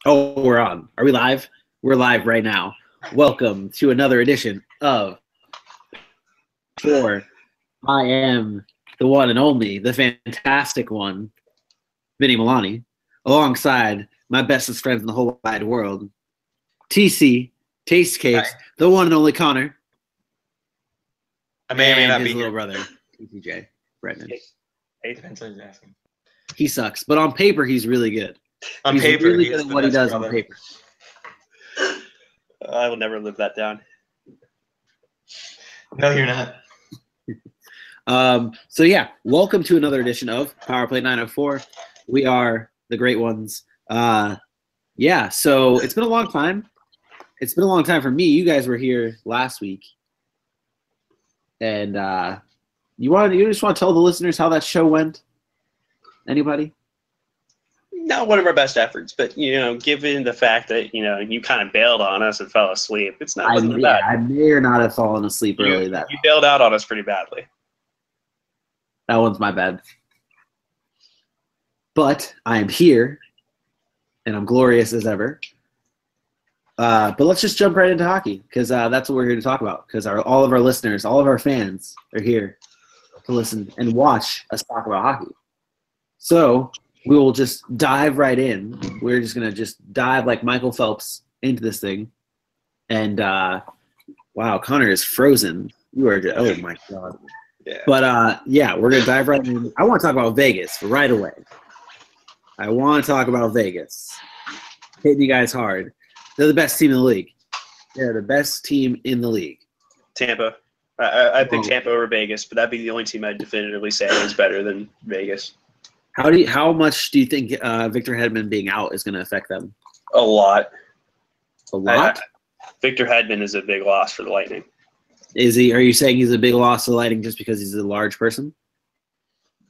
Oh, we're on. Are we live? We're live right now. Welcome to another edition of Four. I am the one and only, the fantastic one, Vinny Milani, alongside my bestest friends in the whole wide world, TC, Taste Cakes, the one and only Connor, I may or may and not his be little here. brother, TCJ, Brendan. Hey, depends on who's asking. He sucks, but on paper, he's really good. On He's paper, really he good is at the what he best does brother. on paper. I will never live that down. No, you're not. So yeah, welcome to another edition of PowerPlay904. We are the great ones. Yeah, so it's been a long time. It's been a long time for me. You guys were here last week, and you just want to tell the listeners how that show went? Anybody? Not one of our best efforts, but given the fact that you kind of bailed on us and fell asleep, it's not wasn't bad. I may or not have fallen asleep early. You bailed out on us pretty badly. That one's my bad. But I am here, and I'm glorious as ever. But let's just jump right into hockey, because that's what we're here to talk about. Because all of our listeners, all of our fans are here to listen and watch us talk about hockey. So we will just dive right in. We're just going to just dive like Michael Phelps into this thing. And, wow, Connor is frozen. You are just, oh, my God. Yeah. But, yeah, we're going to dive right in. I want to talk about Vegas right away. I want to talk about Vegas. Hitting you guys hard. They're the best team in the league. They're the best team in the league. Tampa. I picked Tampa over Vegas, but that'd be the only team I'd definitively say is better than Vegas. How much do you think Victor Hedman being out is going to affect them? A lot. A lot? Victor Hedman is a big loss for the Lightning. Is he? Are you saying he's a big loss to the Lightning just because he's a large person?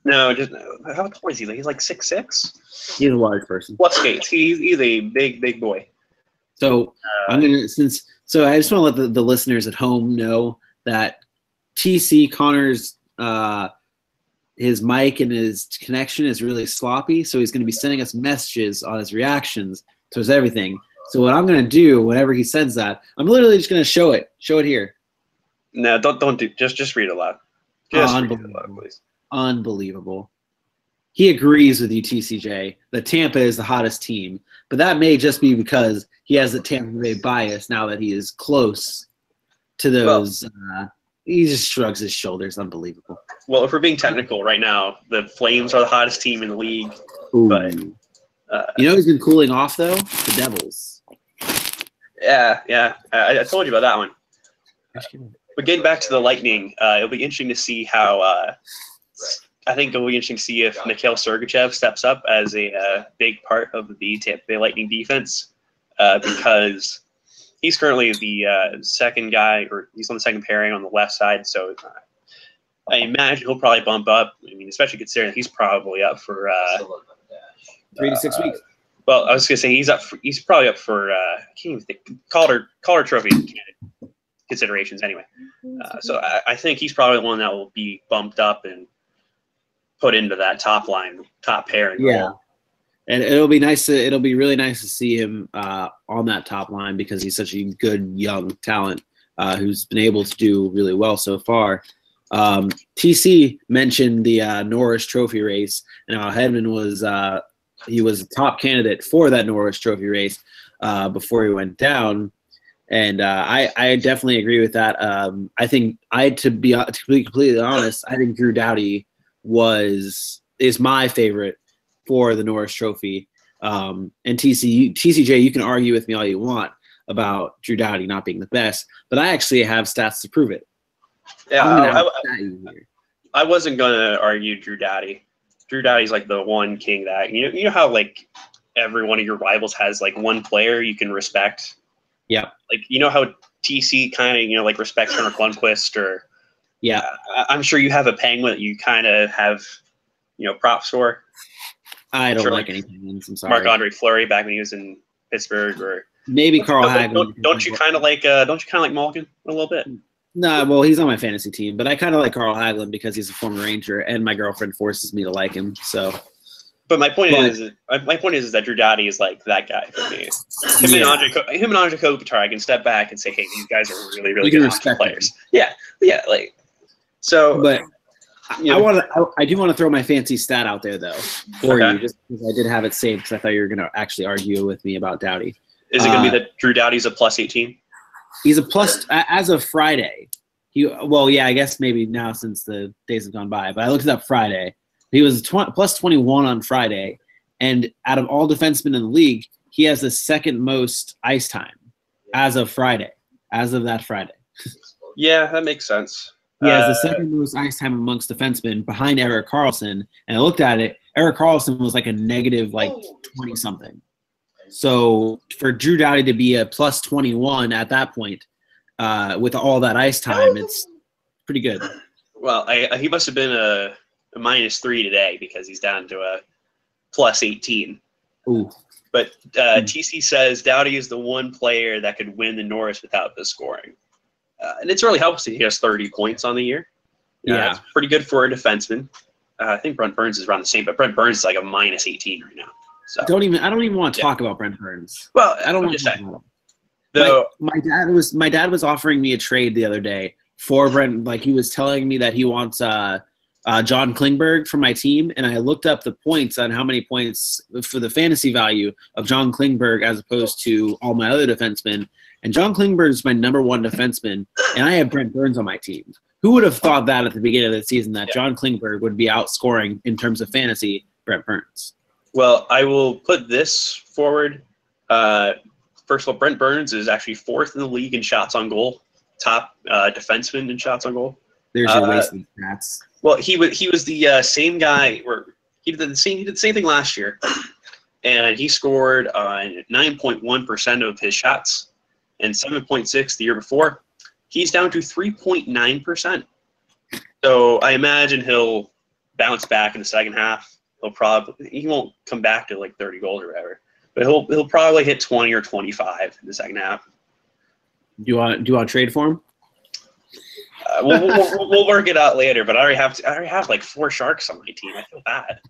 No, just how tall is he? He's like 6'6". He's a large person. Plus skates. He's a big boy. So I just want to let the listeners at home know that TC Connor's his mic and his connection is really sloppy, so he's going to be sending us messages on his reactions towards everything. So what I'm going to do whenever he sends that, I'm literally just going to show it here. No, don't do. Just read it aloud. Just read it aloud, please. Unbelievable. He agrees with you, TCJ, that Tampa is the hottest team, but that may just be because he has the Tampa Bay bias now that he is close to those. He just shrugs his shoulders. Unbelievable. Well, if we're being technical right now, the Flames are the hottest team in the league. Ooh. But who's been cooling off though? The Devils. Yeah. I told you about that one. But getting back to the Lightning, it'll be interesting to see how. I think it'll be interesting to see if Mikhail Sergachev steps up as a big part of the Tampa Bay Lightning defense, because he's currently the second guy, or he's on the second pairing on the left side. So I imagine he'll probably bump up. I mean, especially considering he's probably up for 3 to 6 weeks. Well, I was gonna say he's probably up for I can't even think Calder Trophy considerations anyway. So I think he's probably the one that will be bumped up and put into that top pairing. Yeah. Role. And it'll be really nice to see him on that top line, because he's such a good young talent who's been able to do really well so far. TC mentioned the Norris Trophy race, and how Hedman was he was a top candidate for that Norris Trophy race before he went down, and I definitely agree with that. I think to be completely honest, I think Drew Doughty is my favorite for the Norris Trophy. And TCJ, you can argue with me all you want about Drew Doughty not being the best, but I actually have stats to prove it. Yeah, I wasn't gonna argue Drew Doughty. Drew Doughty's like the one king that you know how like every one of your rivals has like one player you can respect. Yeah, like how TC kind of like respects Henrik Lundqvist, or I'm sure you have a Penguin that you kind of have props for. I don't like any Penguins. I'm sorry. Marc-Andre Fleury back when he was in Pittsburgh, or maybe Carl Hagelin. Don't you kind of like Malkin a little bit? No, well, he's on my fantasy team, but I kind of like Carl Hagelin because he's a former Ranger, and my girlfriend forces me to like him. So, But my point is that Drew Doughty is like that guy for me. Him and Andre Kopitar, I can step back and say, hey, these guys are really, really good players. Yeah, like so. But I do want to throw my fancy stat out there though for you, just because I did have it saved because I thought you were going to actually argue with me about Doughty. Is it going to be that Drew Doughty's a plus 18? He's a plus as of Friday. I guess maybe now since the days have gone by, but I looked it up Friday. He was plus 21 on Friday, and out of all defensemen in the league, he has the second most ice time as of Friday, as of that Friday. Yeah, that makes sense. He has the second most ice time amongst defensemen behind Erik Karlsson, and I looked at it. Erik Karlsson was like a negative 20-something. So for Drew Doughty to be a plus 21 at that point with all that ice time, it's pretty good. Well, he must have been a -3 today because he's down to a plus 18. Ooh. But TC says Doughty is the one player that could win the Norris without the scoring. And it's really helpful he has 30 points on the year. It's pretty good for a defenseman. I think Brent Burns is around the same, but Brent Burns is like a -18 right now. So I don't even want to talk about Brent Burns. Well, I don't want to talk about him. Though my dad was offering me a trade the other day for Brent. Like he was telling me that he wants John Klingberg from my team, and I looked up the points on how many points for the fantasy value of John Klingberg as opposed to all my other defensemen. And John Klingberg is my #1 defenseman, and I have Brent Burns on my team. Who would have thought that at the beginning of the season that John Klingberg would be outscoring in terms of fantasy Brent Burns? Well, I will put this forward. First of all, Brent Burns is actually 4th in the league in shots on goal, top defenseman in shots on goal. There's your wasted stats. Well, he was the same guy where he did the same thing last year, and he scored 9.1% of his shots and 7.6 the year before. He's down to 3.9%. So I imagine he'll bounce back in the second half. He won't come back to like 30 goals or whatever, but he'll probably hit 20 or 25 in the second half. Do you want to trade for him? We'll work it out later, but I already have like 4 Sharks on my team. I feel bad.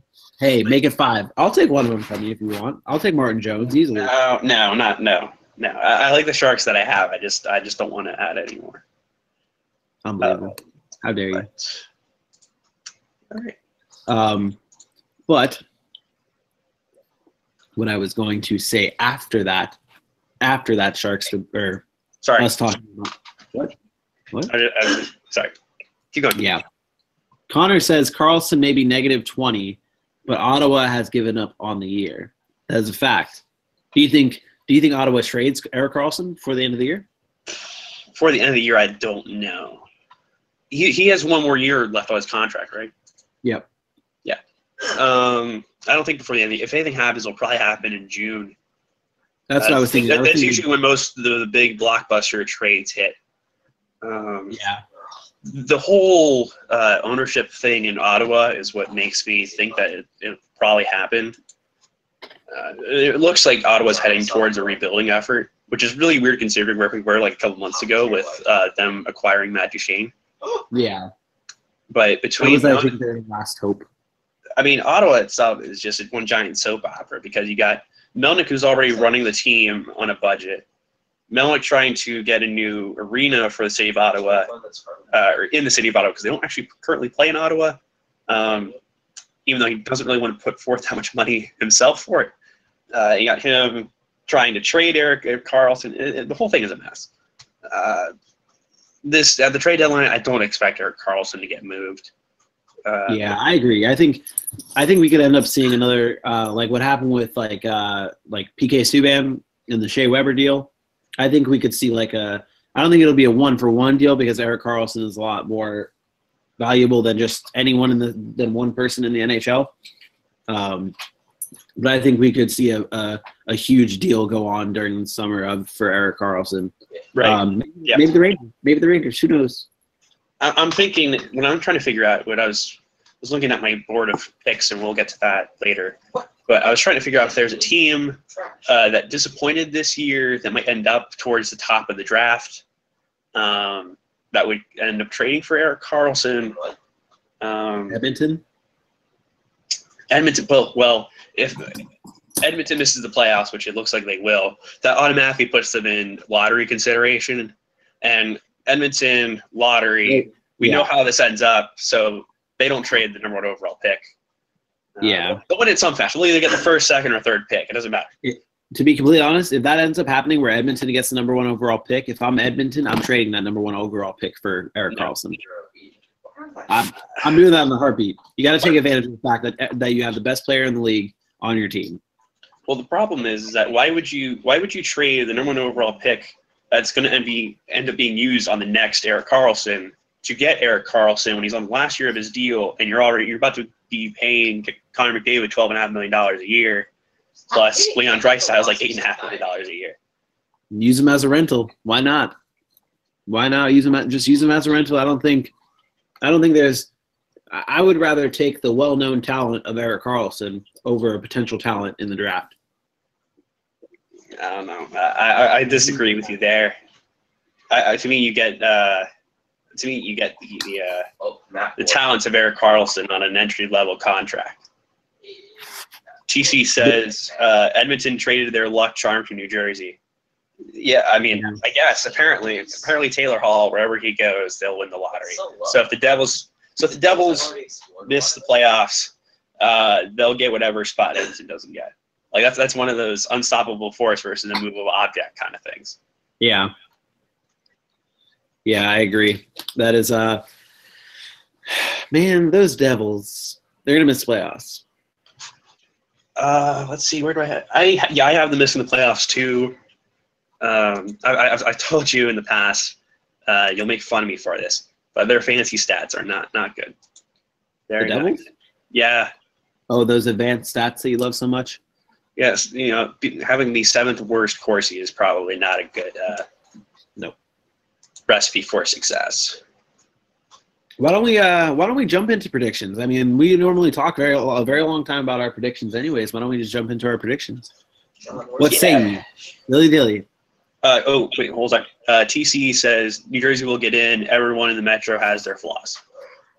Hey, make it 5. I'll take one of them from you if you want. I'll take Martin Jones easily. No. I like the Sharks that I have. I just don't want to add anymore. Unbelievable. How dare you? All right. But what I was going to say after that Sharks or sorry, us talking about what? Sorry. Keep going. Yeah. Connor says Karlsson may be -20, but Ottawa has given up on the year. That is a fact. Do you think Ottawa trades Erik Karlsson before the end of the year? Before the end of the year, I don't know. He has 1 more year left on his contract, right? Yep. Yeah. I don't think before the end of the year. If anything happens, it'll probably happen in June. That's what I was thinking. That's usually when most of the big blockbuster trades hit. The whole ownership thing in Ottawa is what makes me think that it probably happened. It looks like Ottawa's heading towards a rebuilding effort, which is really weird considering where we were like a couple months ago with them acquiring Matt Duchene. Yeah. But between their last hope. I mean, Ottawa itself is just one giant soap opera because you got Melnick, who's already running the team on a budget. Melnick trying to get a new arena for the city of Ottawa, or in the city of Ottawa, because they don't actually currently play in Ottawa, even though he doesn't really want to put forth that much money himself for it. You got him trying to trade Erik Karlsson. The whole thing is a mess. At the trade deadline, I don't expect Erik Karlsson to get moved. Yeah, I agree. I think we could end up seeing another like what happened with like PK Subban in the Shea Weber deal. I think we could see I don't think it'll be a 1-for-1 deal because Erik Karlsson is a lot more valuable than just anyone than one person in the NHL. But I think we could see a huge deal go on during the summer for Erik Karlsson. Right. Maybe the Rangers. Who knows? I'm thinking when I'm trying to figure out what I was looking at my board of picks, and we'll get to that later. But I was trying to figure out if there's a team that disappointed this year that might end up towards the top of the draft that would end up trading for Erik Karlsson. Edmonton? Edmonton. Well, if Edmonton misses the playoffs, which it looks like they will, that automatically puts them in lottery consideration. And Edmonton lottery, we know how this ends up, so they don't trade the number 1 overall pick. They'll win in some fashion. They'll either get the first, second, or third pick. It doesn't matter. To be completely honest, if that ends up happening where Edmonton gets the number 1 overall pick, if I'm Edmonton, I'm trading that number 1 overall pick for Erik Karlsson. I'm doing that in a heartbeat. You got to take advantage of the fact that you have the best player in the league on your team. Well, the problem is that why would you trade the number 1 overall pick that's going to end up being used on the next Erik Karlsson to get Erik Karlsson when he's on the last year of his deal, and you're about to be paying Connor McDavid $12.5 million a year, plus Leon Draisaitl is like $8.5 million a year. Use him as a rental. Why not? Why not use him? Just use him as a rental. I don't think there's. I would rather take the well-known talent of Erik Karlsson over a potential talent in the draft. I don't know. I disagree with you there. To me, you get the talents of Erik Karlsson on an entry-level contract. TC says Edmonton traded their luck charm to New Jersey. Yeah, I mean, I guess apparently Taylor Hall, wherever he goes, they'll win the lottery. So if the Devils miss the playoffs, they'll get whatever spot Edmonton doesn't get. Like that's one of those unstoppable force versus a movable object kind of things. Yeah. Yeah, I agree. That is man, those Devils, they're gonna miss playoffs. Let's see, where do I have? I have them missing the playoffs too. I've told you in the past, you'll make fun of me for this, but their fantasy stats are not good. The Devils? Yeah. Oh, those advanced stats that you love so much? Yes, having the 7th worst Corsi is probably not a good recipe for success. Why don't we jump into predictions? I mean, we normally talk a very long time about our predictions anyways. Why don't we just jump into our predictions? What say you? Dilly. Oh, wait, hold on. TC says New Jersey will get in. Everyone in the Metro has their flaws,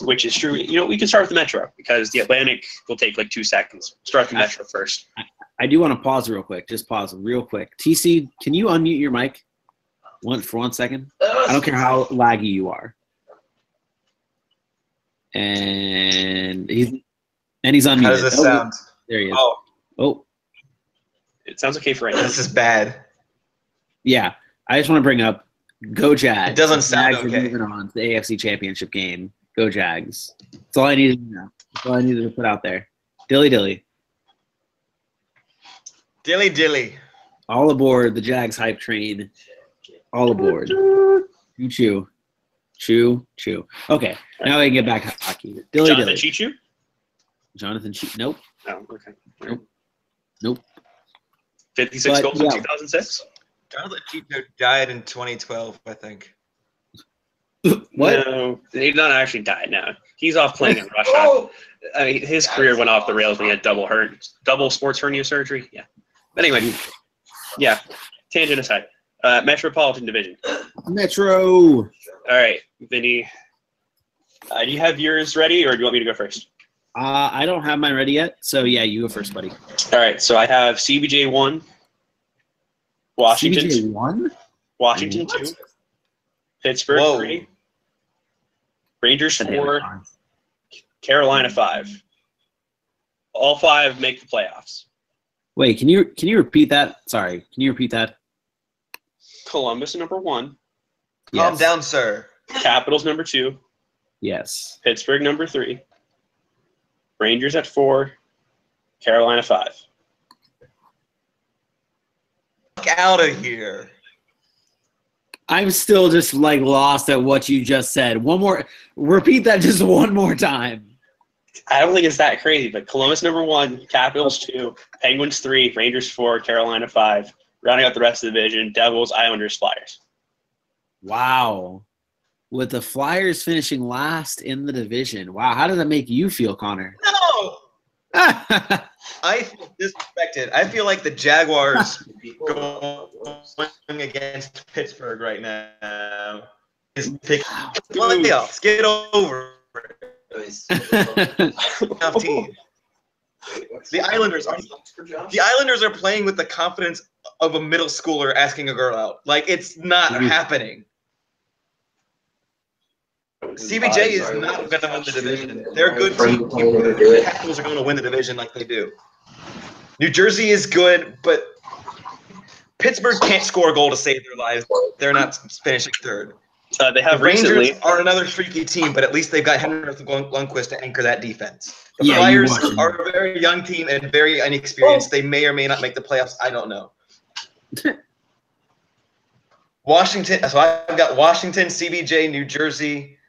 which is true. We can start with the Metro because the Atlantic will take like 2 seconds. Start the Metro first. I do want to pause real quick. Just pause real quick. TC, can you unmute your mic for 1 second? I don't care how laggy you are. And he's unmuted. How does this sound? There he is. Oh. It sounds okay for right now. This is bad. Yeah. I just want to bring up Go Jags. It doesn't sound Jags okay. are moving on to the AFC Championship game. Go Jags. That's all I needed to know. That's all I needed to put out there. Dilly. Dilly. All aboard the Jags hype train. All aboard. Choo. Okay, now we can get back to hockey. Jonathan Cheechoo? Jonathan Cheechoo. Nope. Oh, okay. Nope. 56 goals in 2006? Jonathan Cheechoo died in 2012, I think. What? No, he did not actually die. No, he's off playing in Russia. I mean, his career went off the rails when he had double sports hernia surgery. Yeah. Anyway, yeah. Tangent aside. Metropolitan Division. Metro. All right, Vinny. Do you have yours ready, or do you want me to go first? I don't have mine ready yet, so yeah, you go first, buddy. All right, so I have CBJ 1, Washington CBJ 1, Washington 2, Pittsburgh 3, Rangers 4, Carolina 5. All 5 make the playoffs. Wait, can you repeat that? Sorry, can you repeat that? Columbus number 1. Yes. Calm down, sir. Capitals number 2. Yes. Pittsburgh number 3. Rangers at 4. Carolina 5. Get out of here. I'm still just like lost at what you just said. Repeat that just one more time. I don't think it's that crazy, but Columbus number 1, Capitals 2, Penguins 3, Rangers 4, Carolina 5. Rounding out the rest of the division, Devils, Islanders, Flyers. Wow. With the Flyers finishing last in the division. Wow, how does that make you feel, Connor? No! I feel disrespected. I feel like the Jaguars going against Pittsburgh right now is picking playoffs. Get over it. Tough team. The Islanders are playing with the confidence of a middle schooler asking a girl out. Like, it's not happening. CBJ is not going to win the division. They're a good team. The Capitals are going to win the division like they do. New Jersey is good, but Pittsburgh can't score a goal to save their lives. They're not finishing third. They have the Rangers recently are another streaky team, but at least they've got Henrik Lundqvist to anchor that defense. The Flyers are a very young team and very inexperienced. They may or may not make the playoffs. I don't know. Washington. So I've got Washington, CBJ, New Jersey,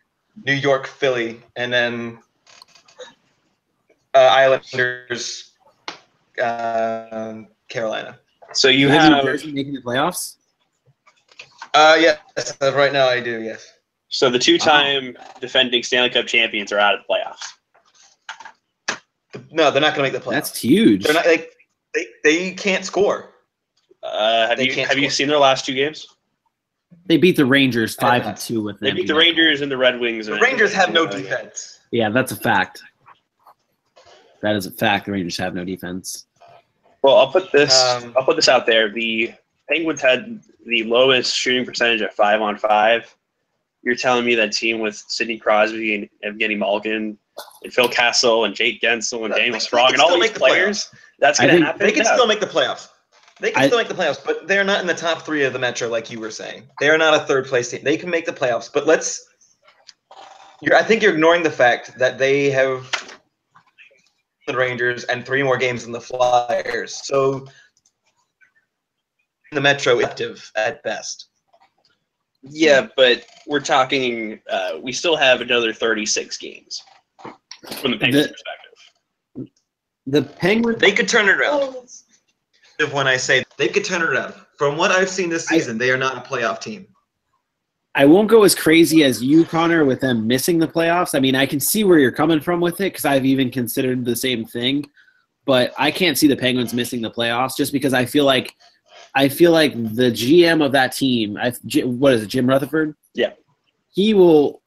New York, Philly, and then Islanders, Carolina. So you have New Jersey making the playoffs? Yes. Right now I do, yes. So the two-time defending Stanley Cup champions are out of the playoffs. No, they're not going to make the playoffs. That's huge. They're not. They can't score. Have you seen their last two games? They beat the Rangers 5-2 with them. They beat the Rangers and the Red Wings. The Rangers have no defense. Yeah, that's a fact. That is a fact. The Rangers have no defense. Well, I'll put this out there. The Penguins had the lowest shooting percentage at 5-on-5. You're telling me that team with Sidney Crosby and Evgeny Malkin and Phil Kessel and Jake Gensel and Daniel Sprong and all these players, that's going to happen? They can still make the playoffs. They can still make the playoffs, but they're not in the top three of the Metro, like you were saying. They are not a third-place team. They can make the playoffs, but I think you're ignoring the fact that they have the Rangers and 3 more games than the Flyers. So the Metro is active at best. Yeah, but we're talking we still have another 36 games from the Penguins' perspective. The Penguins, they could turn it around. When I say they could turn it around. From what I've seen this season, they are not a playoff team. I won't go as crazy as you, Connor, with them missing the playoffs. I mean, I can see where you're coming from with it because I've even considered the same thing. But I can't see the Penguins missing the playoffs just because I feel like the GM of that team, what is it, Jim Rutherford? Yeah. He will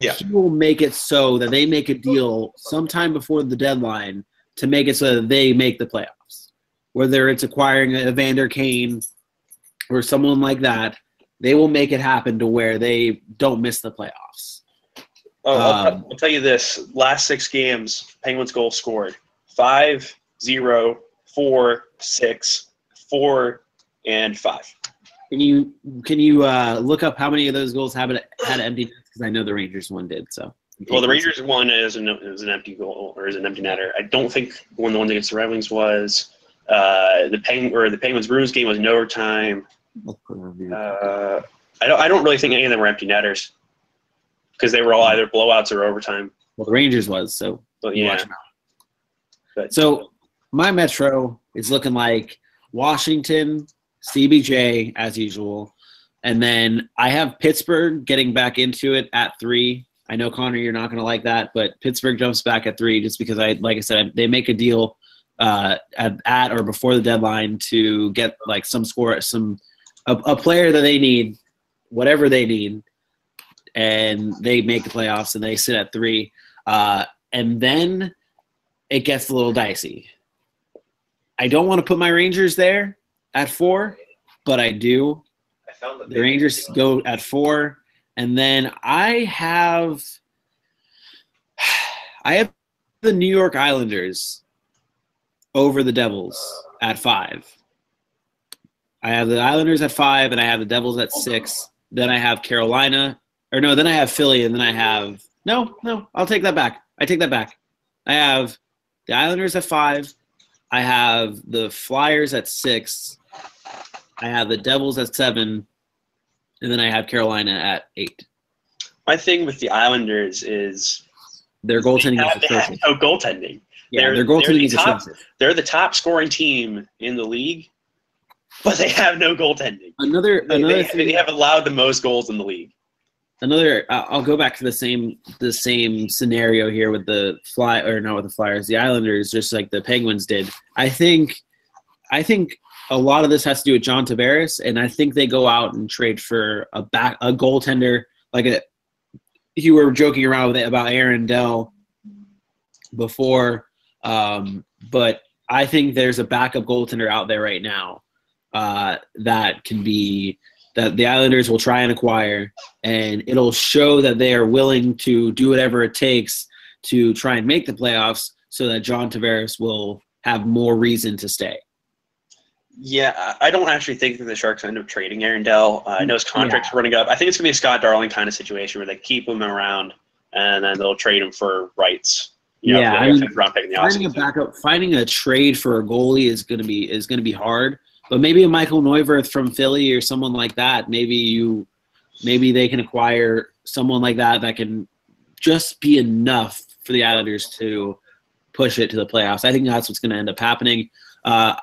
make it so that they make a deal sometime before the deadline to make it so that they make the playoffs. Whether it's acquiring a Evander Kane or someone like that, they will make it happen to where they don't miss the playoffs. I'll tell you this. Last 6 games, Penguins goals scored 5, 0, 4, 6, 4, and 5. Can you look up how many of those goals had empty nets? Because I know the Rangers one did. So. Well, the Rangers one is an empty goal or is an empty netter. I don't think the one against the Red Wings was. The Penguins Bruins game was in overtime. I don't really think any of them were empty netters because they were all either blowouts or overtime. Well, the Rangers was so. But yeah. So my Metro is looking like Washington, CBJ as usual, and then I have Pittsburgh getting back into it at 3. I know, Connor, you're not going to like that, but Pittsburgh jumps back at 3 just because like I said, they make a deal at or before the deadline to get like a player that they need, whatever they need, and they make the playoffs and they sit at 3. And then it gets a little dicey. I don't want to put my Rangers there at 4, but I do. The Rangers go at 4. And then I have the New York Islanders over the Devils at 5. I have the Islanders at 5, and I have the Devils at 6. Then I have Carolina. Or no, then I have Philly, and then I have – no, I'll take that back. I take that back. I have the Islanders at 5. I have the Flyers at 6. I have the Devils at 7. And then I have Carolina at 8. My thing with the Islanders is their goaltending is atrocious. They have no goaltending. Yeah, their goaltending is atrocious. They're the top scoring team in the league, but they have no goaltending. They have allowed the most goals in the league. I'll go back to the same scenario here with the Flyers, the Islanders, just like the Penguins did. I think a lot of this has to do with John Tavares, and I think they go out and trade for a goaltender. You were joking around about Aaron Dell before, but I think there's a backup goaltender out there right now that can be that the Islanders will try and acquire, and it'll show that they are willing to do whatever it takes to try and make the playoffs, so that John Tavares will have more reason to stay. Yeah, I don't actually think that the Sharks end up trading Aaron Dell. I know his contract's running up. I think it's going to be a Scott Darling kind of situation where they keep him around and then they'll trade him for rights. Finding a trade for a goalie is going to be hard. But maybe a Michael Neuwirth from Philly or someone like that. Maybe they can acquire someone like that can just be enough for the Islanders to push it to the playoffs. I think that's what's going to end up happening. I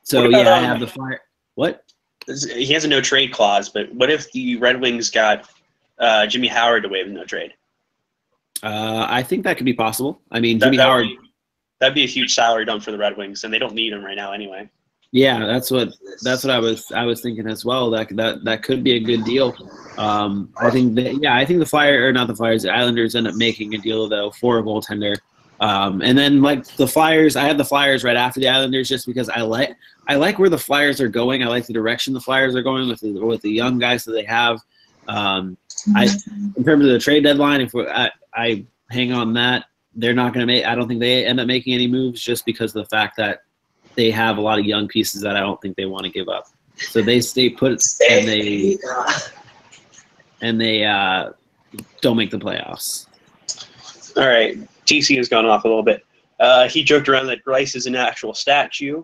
have the Fire. What? He has a no trade clause, but what if the Red Wings got Jimmy Howard to waive no trade? I think that could be possible. I mean, Jimmy Howard. That'd be a huge salary dump for the Red Wings, and they don't need him right now anyway. Yeah, that's what I was thinking as well. That could be a good deal. I think the Islanders end up making a deal though for a goaltender. And then like the Flyers, I had the Flyers right after the Islanders just because I like where the Flyers are going. I like the direction the Flyers are going with the young guys that they have. In terms of the trade deadline, if I hang on that, they're not going to make. I don't think they end up making any moves just because of the fact that they have a lot of young pieces that I don't think they want to give up. So they stay put and they don't make the playoffs. All right. TC has gone off a little bit. He joked around that Grice is an actual statue.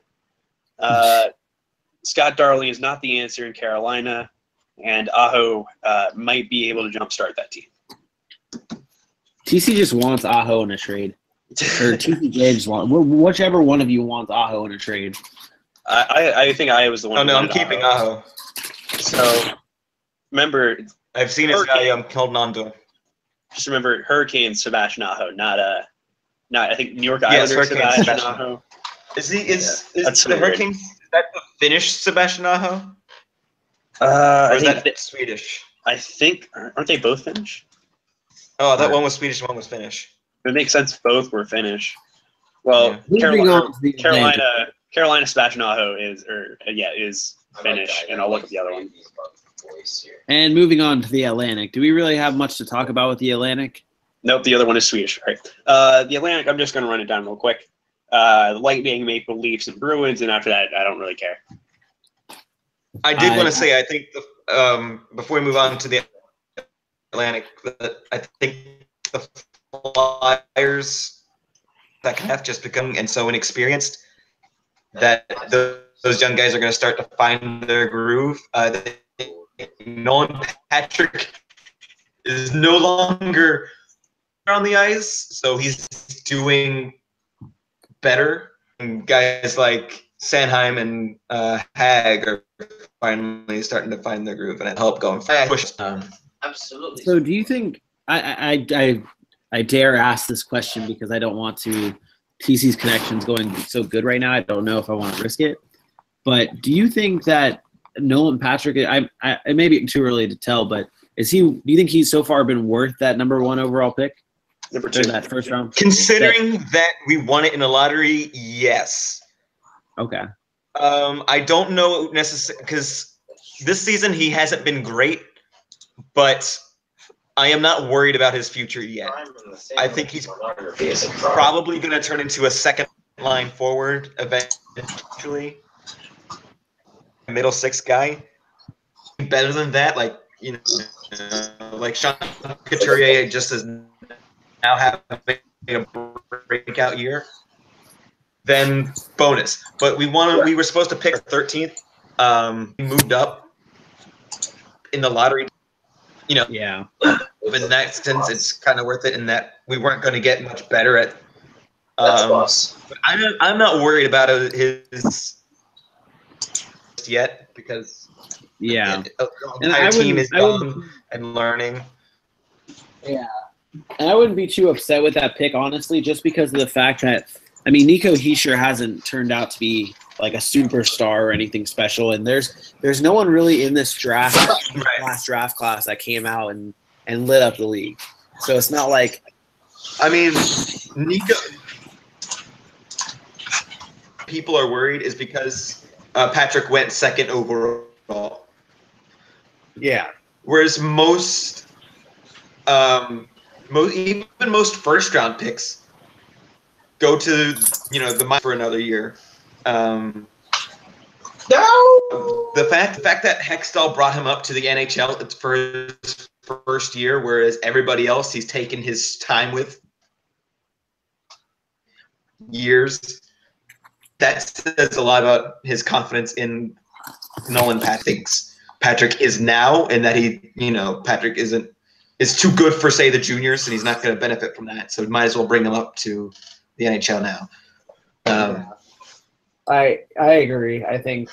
Scott Darling is not the answer in Carolina, and Aho might be able to jumpstart that team. TC just wants Aho in a trade. Or TCJ just wants whichever one of you wants Aho in a trade. I think I was the one. Oh no, I'm keeping Aho. So remember, I've seen his value. I'm holding on to him. Just remember, Hurricanes Sebastian Aho, not I think New York Islanders Sebastian Aho. Is the Hurricanes? Is that the Finnish Sebastian Aho? Or is that Swedish? I think aren't they both Finnish? Oh, that one was Swedish. One was Finnish. It makes sense. Both were Finnish. Well, yeah. Carolina Sebastian Aho is Finnish, and I'll look at the other one. And moving on to the Atlantic, do we really have much to talk about with the Atlantic? Nope, the other one is Swedish. Right. The Atlantic, I'm just going to run it down real quick. Lightning, Maple Leafs, and Bruins, and after that, I don't really care. I did want to say, I think before we move on to the Atlantic, I think the Flyers that have just become and so inexperienced that those young guys are going to start to find their groove. Nolan Patrick is no longer on the ice, so he's doing better. And guys like Sanheim and Hag are finally starting to find their groove, and it helped going fast. Absolutely. So do you think I dare ask this question because I don't want to TC's connection's going so good right now. I don't know if I want to risk it. But do you think that Nolan Patrick, it may be too early to tell, but do you think he's so far been worth that #1 overall pick? Number 2. That first round? Considering that we won it in a lottery, yes. Okay. I don't know necessarily because this season he hasn't been great, but I am not worried about his future yet. I think he's probably going to turn into a second line forward eventually. Middle six guy. Better than that, like like Sean Couturier just is now having a breakout year. Then bonus. But we were supposed to pick 13th. We moved up in the lottery. Yeah. In that sense, it's kind of worth it in that we weren't going to get much better at. But I'm not worried about his yet because yeah, the entire team is young and learning. Yeah, and I wouldn't be too upset with that pick, honestly, just because of the fact that Nico Hischier hasn't turned out to be like a superstar or anything special, and there's no one really in this last draft class that came out and lit up the league. So it's not like Nico. people are worried is because Patrick went second overall. Yeah. Whereas most first round picks go to the mine for another year. The fact that Hextall brought him up to the NHL for his first year, whereas everybody else he's taken his time with years, that says a lot about his confidence in Nolan thinks Patrick is now, and that Patrick is too good for, say, the juniors, and he's not going to benefit from that. So might as well bring him up to the NHL now. I agree. I think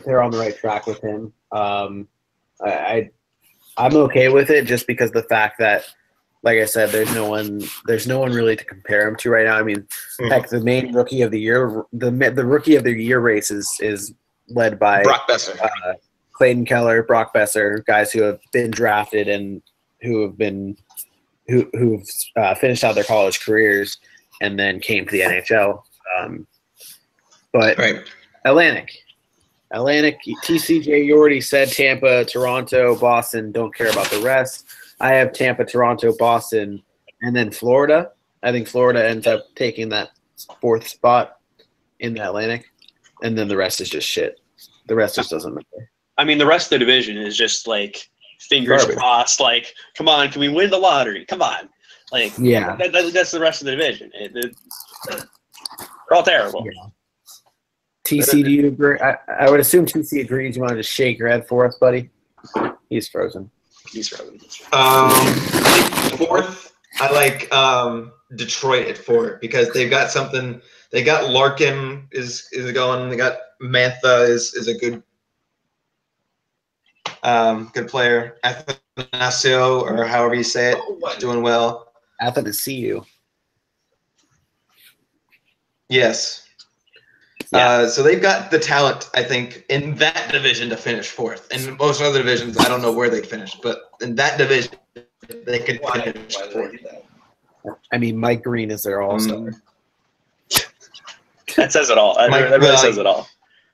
they're on the right track with him. I'm okay with it just because the fact that, like I said, there's no one really to compare him to right now. I mean, heck, the main rookie of the year, the rookie of the year race is led by Brock Besser, Clayton Keller, Brock Besser, guys who have been drafted and who've finished out their college careers and then came to the NHL. But right. Atlantic, TCJ, you already said Tampa, Toronto, Boston. Don't care about the rest. I have Tampa, Toronto, Boston, and then Florida. I think Florida ends up taking that 4th spot in the Atlantic, and then the rest is just shit. The rest just doesn't matter. I mean, the rest of the division is just like fingers crossed. Like, come on, can we win the lottery? Come on, like, yeah, that's the rest of the division. They're all terrible. Yeah. TC, do you agree? I would assume TC agrees. You want to just shake your head for us, buddy? He's frozen. He's frozen. 4th, I like Detroit at 4 because they've got something. They got Larkin is going. They got Mantha is a good player. Athanasio, or however you say it, doing well. Athanasio. Yes. Yeah. So they've got the talent, I think, in that division to finish 4th. In most other divisions, I don't know where they'd finish, but in that division, they could finish 4th. I mean, Mike Green is their all-star. That says it all. That really says it all.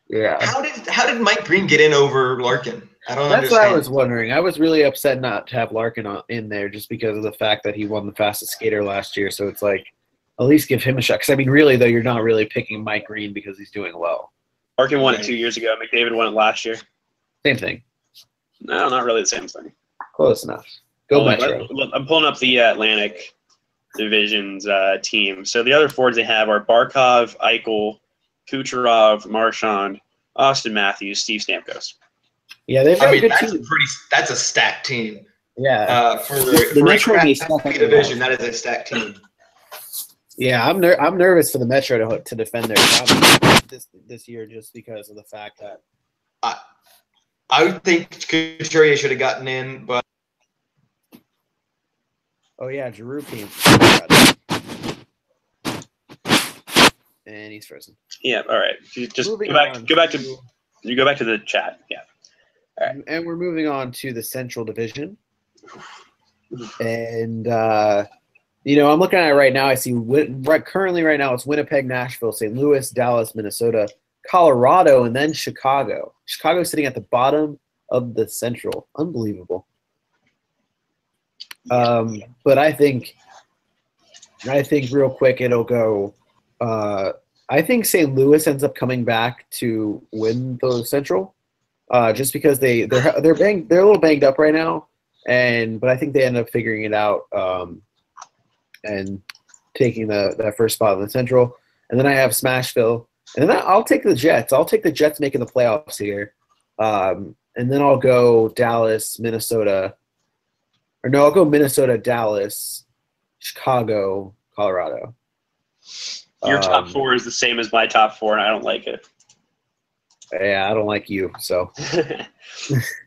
Yeah. How did Mike Green get in over Larkin? I don't understand. That's what I was wondering. I was really upset not to have Larkin in there just because of the fact that he won the fastest skater last year. So it's like, at least give him a shot. Because, I mean, really, though, you're not really picking Mike Green because he's doing well. Larkin won it 2 years ago. McDavid won it last year. Same thing. No, not really the same thing. Close enough. Go Metro. I'm pulling up the Atlantic Division's team. So the other forwards they have are Barkov, Eichel, Kucherov, Marchand, Austin Matthews, Steve Stamkos. Yeah, they've got a good team. That's a stacked team. Yeah. For the Metro division, that is a stacked team. Yeah, I'm nervous for the Metro to defend their top this year just because of the fact that I think Couturier should have gotten in, but yeah, Giroux came and he's frozen. Yeah, all right. Just go back to the chat. Yeah. All right. And we're moving on to the Central Division. And I'm looking at it right now. I see currently right now it's Winnipeg, Nashville, St. Louis, Dallas, Minnesota, Colorado, and then Chicago. Chicago's sitting at the bottom of the Central. Unbelievable. But I think real quick it'll go. I think St. Louis ends up coming back to win the Central, just because they're a little banged up right now, but I think they end up figuring it out. And taking that first spot in the Central. And then I have Smashville. And then I'll take the Jets. I'll take the Jets making the playoffs here. And then I'll go Dallas, Minnesota. Or no, I'll go Minnesota, Dallas, Chicago, Colorado. Your top 4 is the same as my top 4, and I don't like it. Yeah, I don't like you, so.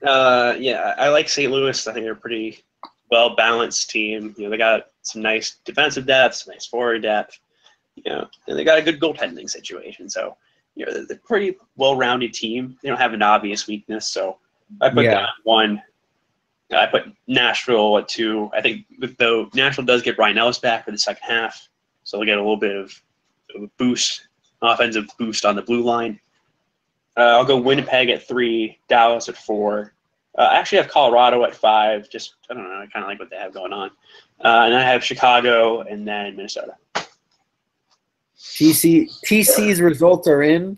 Yeah, I like St. Louis. I think they're a pretty well-balanced team. They got some nice defensive depth, some nice forward depth, and they got a good goaltending situation. So, they're a pretty well-rounded team. They don't have an obvious weakness. So I put that at 1. I put Nashville at 2. I think though Nashville does get Brian Ellis back for the second half, so they'll get a little bit of a boost offensive boost on the blue line. I'll go Winnipeg at 3, Dallas at 4. I actually have Colorado at 5. Just, I don't know, I kind of like what they have going on. And I have Chicago and then Minnesota. TC's results are in,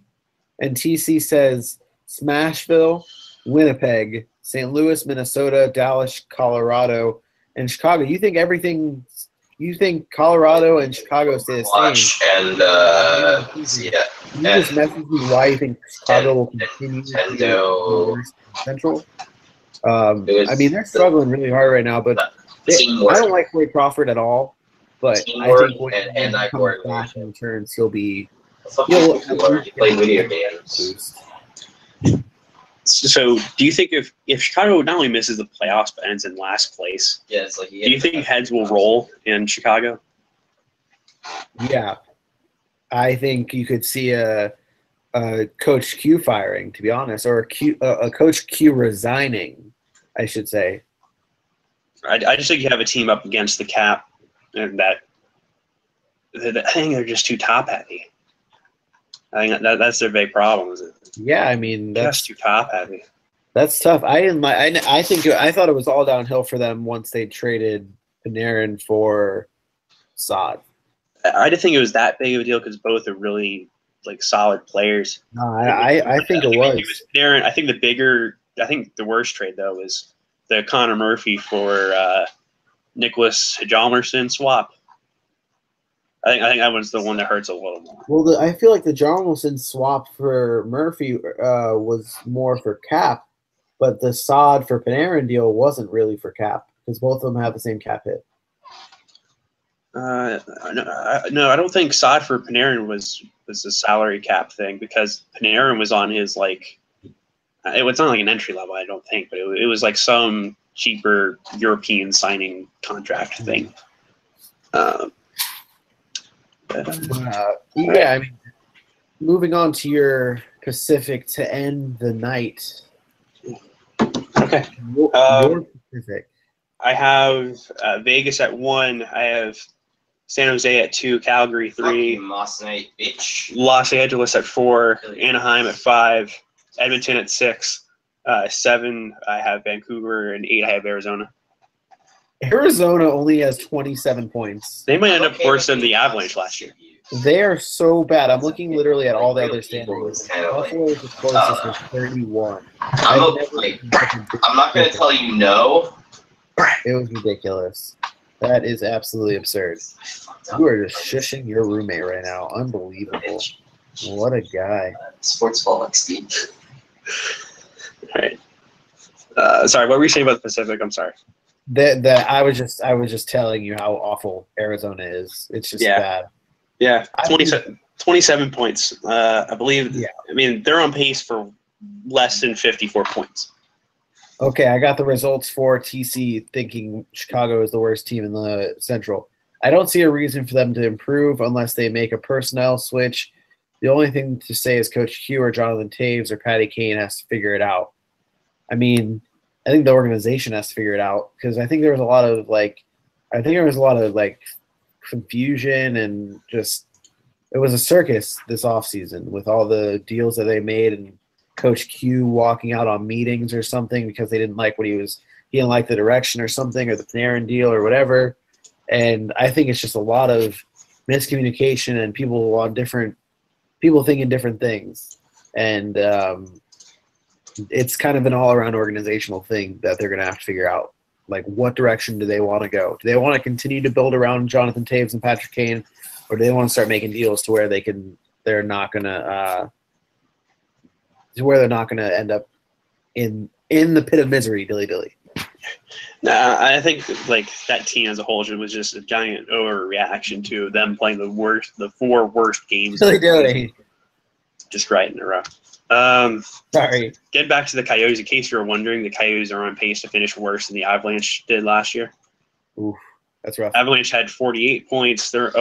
and TC says Smashville, Winnipeg, St. Louis, Minnesota, Dallas, Colorado, and Chicago. You think Colorado and Chicago stay the Watch same? and see it. Can you just message me why you think Chicago will continue to be the worst in Central? I mean, they're struggling really hard right now, but I don't like Wade Crawford at all. But I think when he comes back and returns, he'll play video games. So, do you think if Chicago not only misses the playoffs but ends in last place, Yeah, it's like do you think heads will roll in Chicago? Yeah, I think you could see a Coach Q firing, to be honest, or a Coach Q resigning, I should say. I just think you have a team up against the cap, and I think they're just too top heavy. I think that's their big problem. Is it? Yeah, I mean that's just too top heavy. That's tough. I thought it was all downhill for them once they traded Panarin for Saad. I didn't think it was that big of a deal because both are really like solid players. No, I think it was. Panarin. I think the worst trade though was the Connor Murphy for Nicholas Hjalmarsson swap. I think that one's the one that hurts a little more. Well, I feel like the Hjalmarsson swap for Murphy was more for cap, but the Saad for Panarin deal wasn't really for cap because both of them have the same cap hit. No, I don't think Saad for Panarin was a salary cap thing because Panarin was on his it was not like an entry level, I don't think, but it was like some cheaper European signing contract thing. Yeah, I mean, moving on to your Pacific to end the night. Okay. Your Pacific. I have Vegas at 1. I have San Jose at 2. Calgary 3. Los Angeles at 4. Anaheim at 5. Edmonton at 6. 7. I have Vancouver, and 8. I have Arizona. Arizona only has 27 points. They might end up worse than the Avalanche last year. They are so bad. I'm looking literally at all the other standings. Buffalo is the closest with 31. I'm not going to tell you no. It was ridiculous. That is absolutely absurd. You are just shushing your roommate right now. Unbelievable. What a guy. Sports ball Steve. All right. Sorry, what were you saying about the Pacific? I'm sorry. I was just telling you how awful Arizona is. It's just bad. Yeah, 27 points. I believe. Yeah. I mean, they're on pace for less than 54 points. Okay, I got the results for TC thinking Chicago is the worst team in the Central. I don't see a reason for them to improve unless they make a personnel switch. The only thing to say is Coach Q or Jonathan Taves or Patty Kane has to figure it out. I mean, I think the organization has to figure it out because I think there was a lot of confusion and just it was a circus this offseason with all the deals that they made and Coach Q walking out on meetings or something because they didn't like he didn't like the direction or something or the Panarin deal or whatever. And I think it's just a lot of miscommunication and people thinking different things. And it's kind of an all-around organizational thing that they're going to have to figure out. Like, what direction do they want to go? Do they want to continue to build around Jonathan Taves and Patrick Kane, or do they want to start making deals to where they're not going to end up in the pit of misery, dilly-dilly? Nah, I think that team as a whole was just a giant overreaction to them playing the 4 worst games. Dilly-dilly. Just right in a row. Sorry. Getting back to the Coyotes, in case you're wondering, the Coyotes are on pace to finish worse than the Avalanche did last year. Oof, that's rough. Avalanche had 48 points. Sorry,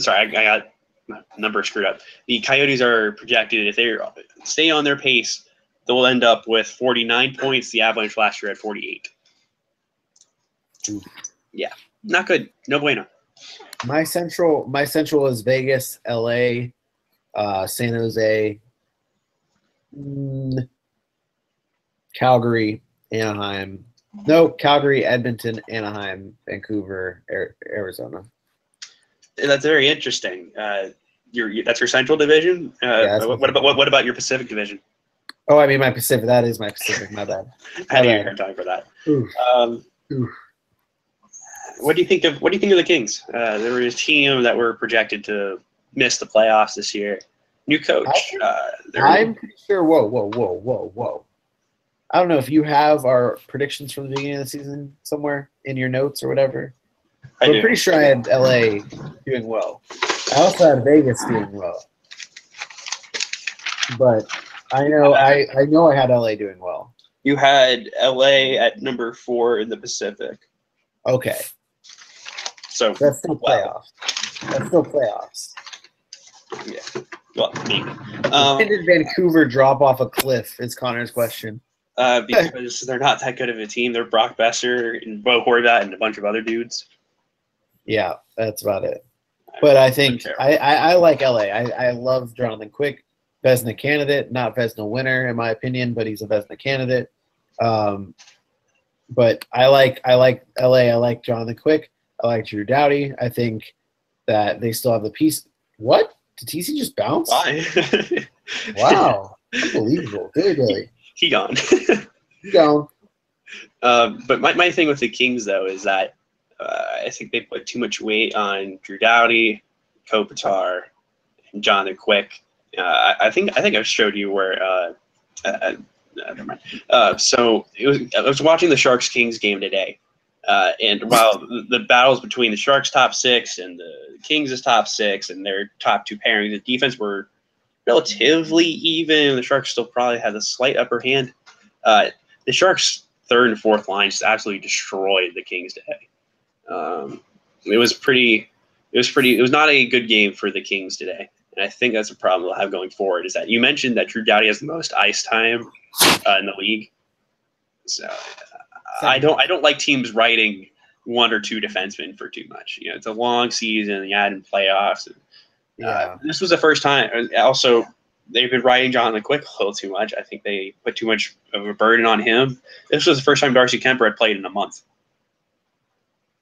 I got my number screwed up. The Coyotes are projected, if they stay on their pace, they'll end up with 49 points. The Avalanche last year had 48. Oof. Yeah, not good. No bueno. My central is Vegas, LA, San Jose, Calgary, Anaheim. No, Calgary, Edmonton, Anaheim, Vancouver, Arizona. That's very interesting. That's your Central Division. Yeah, what about your Pacific Division? Oh, I mean my Pacific. That is my Pacific. My bad. I knew you were talking for that. Oof. Oof. What do you think of the Kings? They were a team that were projected to miss the playoffs this year. New coach. I'm pretty sure. Whoa. I don't know if you have our predictions from the beginning of the season somewhere in your notes or whatever. I'm pretty sure I had LA doing well. I also had Vegas doing well. But I know I had LA doing well. You had LA at number 4 in the Pacific. Okay. So that's still playoffs. That's still playoffs. Yeah. Well, maybe. When did Vancouver drop off a cliff? Is Connor's question. Because they're not that good of a team. They're Brock Besser and Bo Horvat and a bunch of other dudes. Yeah, that's about it. But I think I like LA. I love Jonathan Quick, Vezina candidate, not Vezina winner in my opinion, but he's a Vezina candidate. But I like LA. I like Jonathan Quick. I like Drew Doughty. I think that they still have the piece. What? Did TC just bounce? Wow. Unbelievable. Really. He gone. He gone. But my thing with the Kings, though, is that I think they put too much weight on Drew Doughty, Kopitar, and Jonathan Quick. I think I've showed you where never mind. So I was watching the Sharks Kings game today, and while the battles between the Sharks top 6 and the Kings' top 6 and their top 2 pairings, the defense were relatively even. The Sharks still probably had a slight upper hand. The Sharks' 3rd and 4th line just absolutely destroyed the Kings today. It was not a good game for the Kings today. And I think that's a problem we'll have going forward, is that you mentioned that Drew Doughty has the most ice time in the league. So I don't like teams riding 1 or 2 defensemen for too much. You know, it's a long season, you add in playoffs. And, this was the first time. Also, they've been riding Jonathan Quick a little too much. I think they put too much of a burden on him. This was the first time Darcy Kemper had played in a month.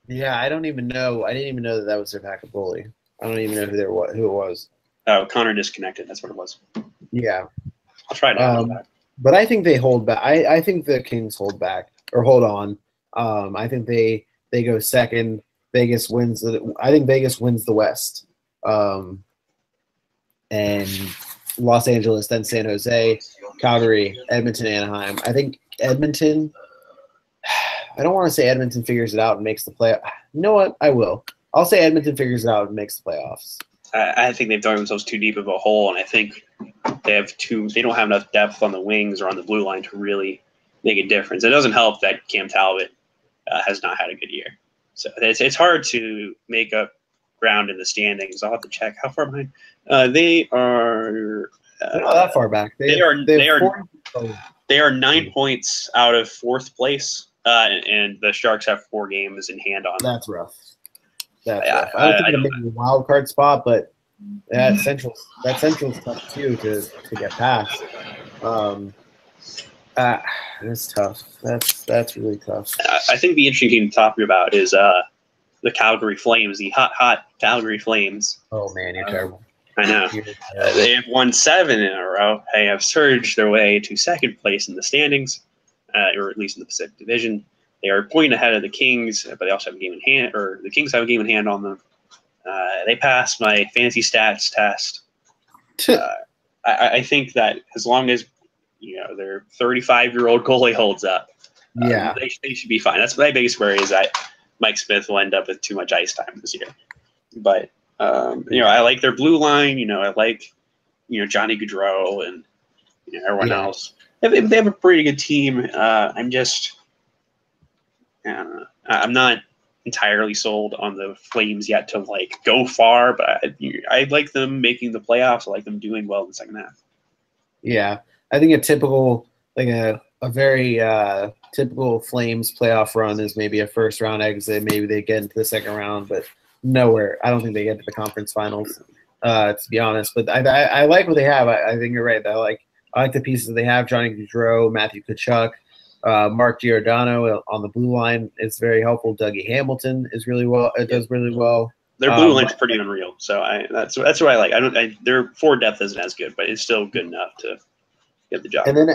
Yeah, I don't even know. I didn't even know that was their backup goalie. I don't even know who it was. Oh, Connor disconnected. That's what it was. Yeah. I'll try to. But I think they hold back. I think the Kings hold back or hold on. I think they go second. Vegas wins. I think Vegas wins the West. And Los Angeles, then San Jose, Calgary, Edmonton, Anaheim. I think Edmonton. I don't want to say Edmonton figures it out and makes the play. You know what? I will. I'll say Edmonton figures it out and makes the playoffs. I think they've dug themselves too deep of a hole, and I think they don't have enough depth on the wings or on the blue line to really make a difference. It doesn't help that Cam Talbot has not had a good year. So it's hard to make up ground in the standings. I'll have to check how far behind. They are not that far back. They are 9 points out of 4th place, and the Sharks have 4 games in hand on them. That's rough. That's rough. I don't think they're making a wild card spot, but that central's tough too to get past. That's tough. That's really tough. I think the interesting team to talk about is the Calgary Flames, the hot Calgary Flames. Oh man, you're terrible. I know. They have won 7 in a row. They have surged their way to 2nd place in the standings, or at least in the Pacific Division. They are a point ahead of the Kings, but they also have a game in hand, or the Kings have a game in hand on them. They passed my fantasy stats test. I think that as long as their 35-year-old goalie holds up, they should be fine. That's my biggest worry, is that Mike Smith will end up with too much ice time this year. But I like their blue line. I like Johnny Gaudreau and everyone else. They have a pretty good team. I'm not entirely sold on the Flames yet to go far, but I like them making the playoffs. I like them doing well in the second half. Yeah, I think a typical a very typical Flames playoff run is maybe a 1st round exit. Maybe they get into the 2nd round, but nowhere. I don't think they get to the conference finals. to be honest. But I like what they have. I think you're right. I like the pieces they have. Johnny Gaudreau, Matthew Tkachuk, Mark Giordano on the blue line is very helpful. Dougie Hamilton is really well. It does really well. Their blue line's pretty unreal. So that's what I like. Their forward depth isn't as good, but it's still good enough to get the job. And then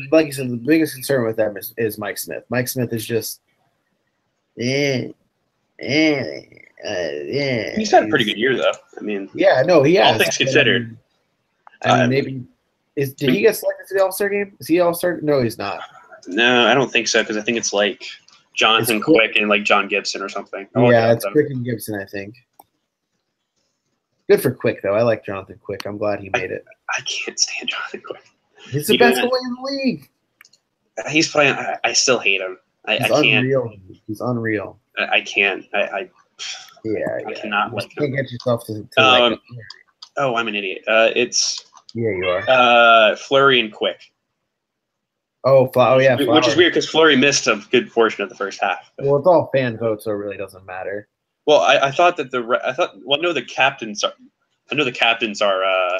like you said, the biggest concern with them is Mike Smith. Mike Smith is just He's had a pretty good year though. I mean, yeah, no, he has. All things considered. I mean, maybe did he get selected to the All-Star game? Is he All-Star? No, he's not. No, I don't think so because I think it's like Jonathan Quick and like John Gibson or something. Yeah, it's Quick and Gibson, I think. Good for Quick though. I like Jonathan Quick. I'm glad he made it. I can't stand Jonathan Quick. He's the best goalie in the league. He's playing. I still hate him. I can't. Unreal. He's unreal. I can't. I cannot like him. Can't get yourself to like him. Oh, I'm an idiot. It's you are. Fleury and Quick. Yeah. Which is weird because Fleury missed a good portion of the first half. Well, it's all fan votes, so it really doesn't matter. Well, I thought that I know the captains are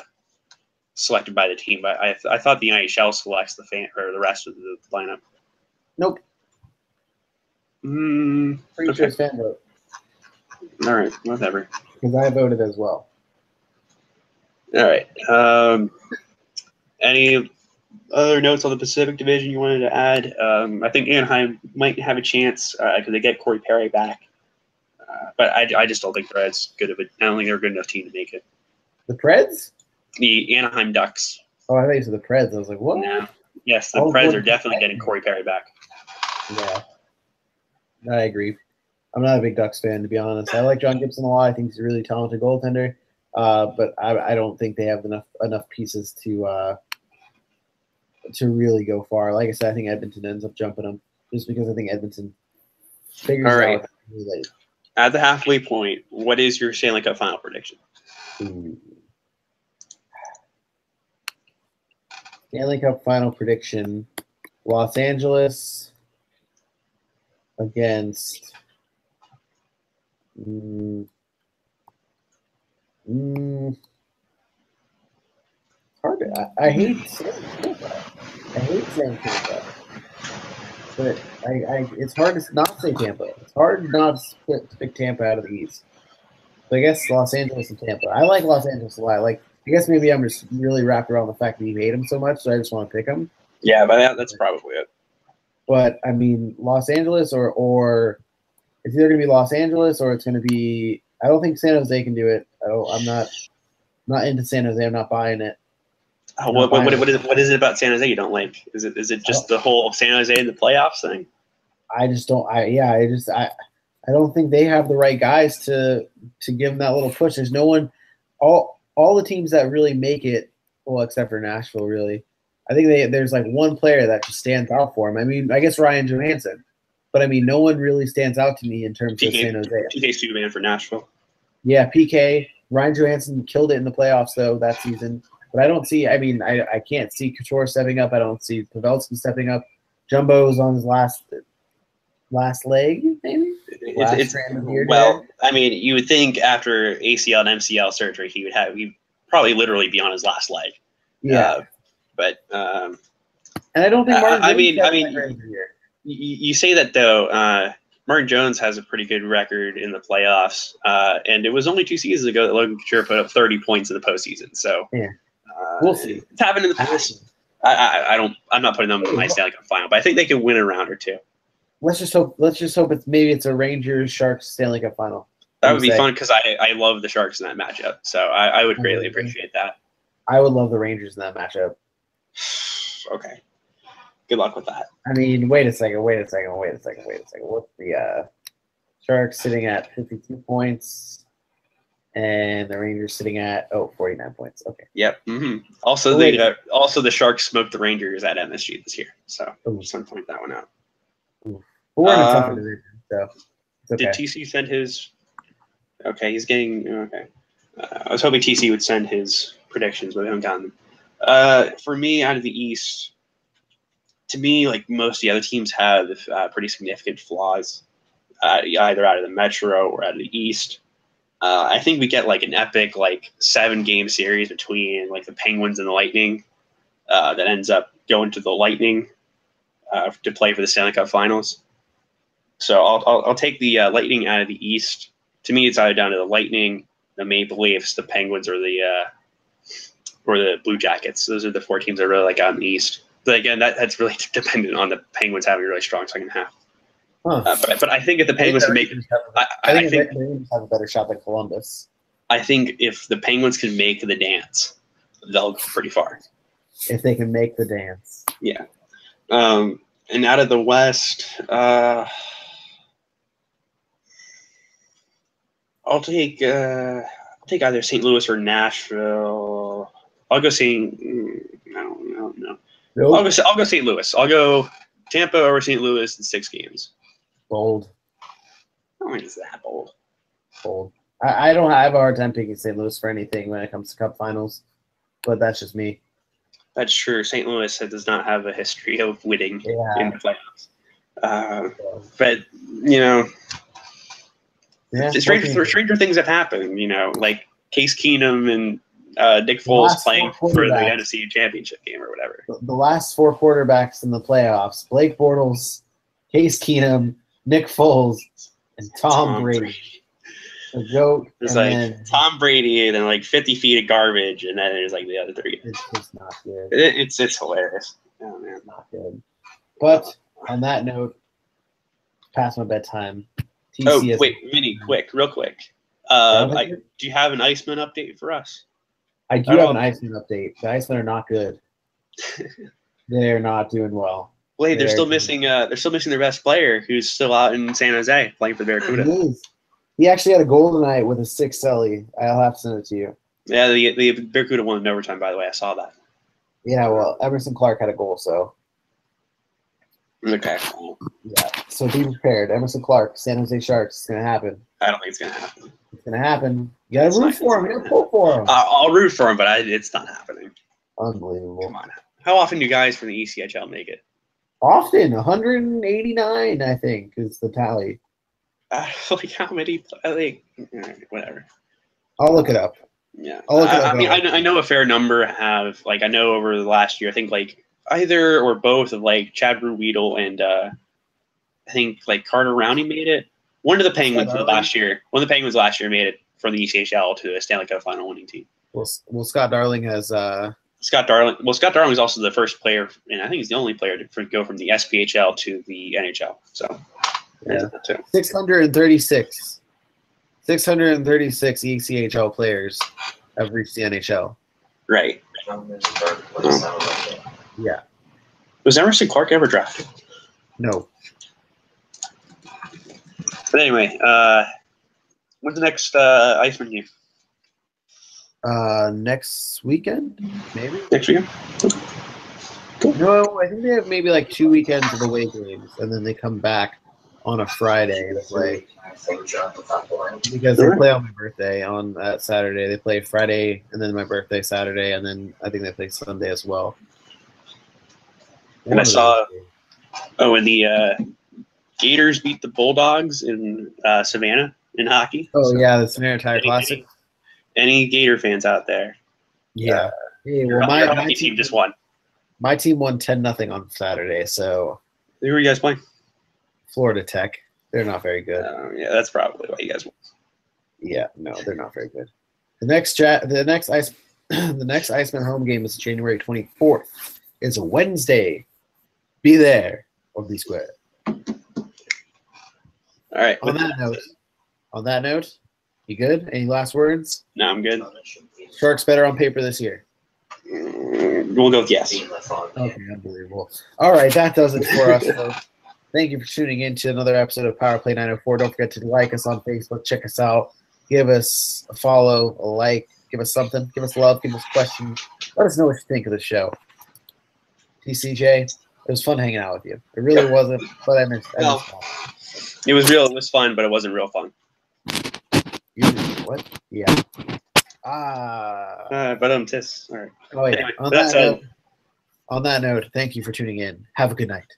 selected by the team, but I thought the NHL selects the the rest of the lineup. Nope. Pretty sure it's fan vote. All right, whatever. Because I voted as well. All right. Any other notes on the Pacific Division you wanted to add? I think Anaheim might have a chance because they get Corey Perry back. But I just don't think they're as good of a. I don't think they're a good enough team to make it. The Preds? The Anaheim Ducks. Oh, I thought you said the Preds. I was like, what? No. Yes, the Preds are definitely getting Corey Perry back. Yeah. I agree. I'm not a big Ducks fan, to be honest. I like John Gibson a lot. I think he's a really talented goaltender. But I don't think they have enough pieces to really go far. Like I said, I think Edmonton ends up jumping them just because I think Edmonton figures out really late. At the halfway point, what is your Stanley Cup final prediction? Stanley Cup final prediction: Los Angeles against. Hard to, I hate saying Tampa. I hate saying Tampa. But it's hard to not say Tampa. It's hard not to pick Tampa out of the East. So I guess Los Angeles and Tampa. I like Los Angeles a lot. Like, I guess maybe I'm just really wrapped around the fact that you hate them so much, so I just want to pick them. Yeah, but that's probably it. But I mean, Los Angeles or it's either going to be Los Angeles or it's going to be. I don't think San Jose can do it. I'm not into San Jose. I'm not buying it. What is it about San Jose you don't like? Is it just the whole San Jose in the playoffs thing? I just don't. I don't think they have the right guys to give them that little push. There's no one. All the teams that really make it, well, except for Nashville, really. I think there's like one player that just stands out for him. I mean, I guess Ryan Johansson, but I mean, no one really stands out to me in terms of San Jose. PK Subban for Nashville. Yeah, PK. Ryan Johansson killed it in the playoffs though that season. But I don't see. I mean, I can't see Couture stepping up. I don't see Pavelski stepping up. Jumbo's on his last leg, maybe. I mean, you would think after ACL and MCL surgery, he'd probably literally be on his last leg. Yeah. But and I don't think Martin. You say that though. Martin Jones has a pretty good record in the playoffs, and it was only 2 seasons ago that Logan Couture put up 30 points in the postseason. So yeah. We'll see. It's happened in the past. I'm not putting them in my Stanley Cup final, but I think they can win a round or two. Let's just hope it's a Rangers Sharks Stanley Cup final. That would be fun because I love the Sharks in that matchup. So I would greatly appreciate that. I would love the Rangers in that matchup. Okay. Good luck with that. I mean, wait a second. What's the Sharks sitting at 52 points? And the Rangers sitting at 49 points. Okay. Yep. Mm-hmm. Also, the Sharks smoked the Rangers at MSG this year. So just want to point that one out. We're in a tougher division, so it's okay. Did TC send his? Okay, he's getting okay. I was hoping TC would send his predictions, but we haven't gotten them. For me, out of the East, to me, like most of the other teams have pretty significant flaws, either out of the Metro or out of the East. I think we get like an epic 7-game series between like the Penguins and the Lightning that ends up going to the Lightning to play for the Stanley Cup Finals. So I'll take the Lightning out of the East. To me, it's either down to the Lightning, the Maple Leafs, the Penguins, or the Blue Jackets. Those are the 4 teams I really like out in the East. But again, that's really dependent on the Penguins having a really strong second half. Huh. But I think if the Penguins can make, I think the Rangers have a better shot than Columbus. I think if the Penguins can make the dance, they'll go pretty far. If they can make the dance. Yeah. And out of the West, I'll take either St. Louis or Nashville. I'll go St. No. Nope. I'll go St. Louis. I'll go Tampa over St. Louis in 6 games. Bold. I don't think it's that bold. Bold. I have a hard time picking St. Louis for anything when it comes to Cup Finals, but that's just me. That's true. St. Louis does not have a history of winning in the playoffs. But stranger things have happened. Like Case Keenum and Nick Foles playing for the NFC Championship game or whatever. The last 4 quarterbacks in the playoffs: Blake Bortles, Case Keenum, Nick Foles, and Tom Brady. The GOAT. It's Tom Brady and then 50 feet of garbage, and then there's the other 3. It's just not good. It's hilarious. Oh man, not good. But on that note, past my bedtime. TC wait, Vinny, real quick. Do you have an Iceman update for us? I do have an Iceman update. The Icemen are not good. They're not doing well. Wait, they're still missing. They're still missing their best player, who's still out in San Jose playing for Barracuda. He actually had a goal tonight with a 6 celly. I'll have to send it to you. Yeah, the Barracuda won in overtime. By the way, I saw that. Yeah, well, Emerson Clark had a goal, so. Okay. Yeah, so be prepared. Emerson Clark, San Jose Sharks. It's gonna happen. I don't think it's gonna happen. It's gonna happen. You gotta root for him. You gotta pull for him. I'll root for him, but it's not happening. Unbelievable. Come on. How often do guys from the ECHL make it? Often, 189, I think, is the tally. How many? Whatever. I'll look it up. Yeah. I know a fair number have I know over the last year. I think either or both of Chad Ruedel and I think Carter Rowney made it. One of the Penguins last year. One of the Penguins last year made it from the ECHL to the Stanley Cup Final winning team. Well, Scott Darling has. Scott Darling. Well, Scott Darling is also the first player, and I think he's the only player to go from the SPHL to the NHL. So. Yeah. 636. 636 ECHL players have reached the NHL. Right. Yeah. Was Emerson Clark ever drafted? No. But anyway, when's the next Iceman game? Next weekend, maybe. Next weekend. Cool. No, I think they have maybe 2 weekends of away games, and then they come back on a Friday and play because they play on my birthday on that Saturday. They play Friday and then my birthday Saturday, and then I think they play Sunday as well. And I saw when the Gators beat the Bulldogs in Savannah in hockey. Oh yeah, the Savannah Tire Classic. Any Gator fans out there? Yeah. Hey, well, my team just won. My team won 10-0 on Saturday. So who are you guys playing? Florida Tech. They're not very good. Yeah, that's probably why you guys won. Yeah, no, they're not very good. The next Iceman home game is January 24th. It's a Wednesday. Be there or be square. All right. On that note, you good? Any last words? No, I'm good. Sharks better on paper this year. We'll go with yes. Okay, unbelievable. All right, that does it for us, folks. Thank you for tuning in to another episode of PowerPlay904. Don't forget to like us on Facebook. Check us out. Give us a follow, a like. Give us something. Give us love. Give us questions. Let us know what you think of the show. TCJ, it was fun hanging out with you. It really wasn't, but I missed it. It was real. It was fun, but it wasn't real fun. What? Yeah. But tis. All right. Oh yeah. Anyway, on that note, thank you for tuning in. Have a good night.